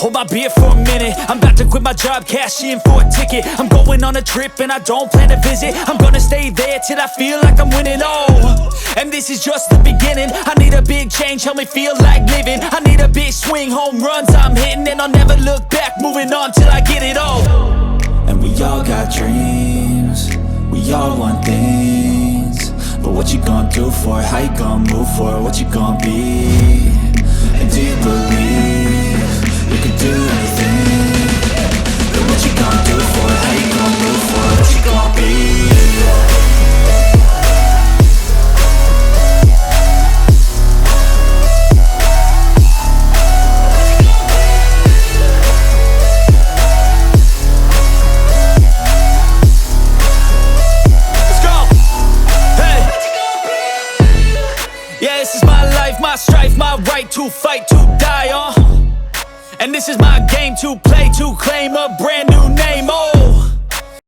Hold my beer for a minute. I'm about to quit my job, cash in for a ticket. I'm going on a trip and I don't plan to visit. I'm gonna stay there till I feel like I'm winning. Oh, and this is just the beginning. I need a big change, help me feel like living. I need a big swing, home runs I'm hitting, and I'll never look back, moving on till I get it all. And we all got dreams, we all want things. But what you gonna do for it? How you gonna move for it? What you gonna be? And do you believe you can do anything? But what you gonna do for it? How you gonna move for it? What you gonna be? My strife, my right to fight, to die on. And this is my game to play, to claim a brand new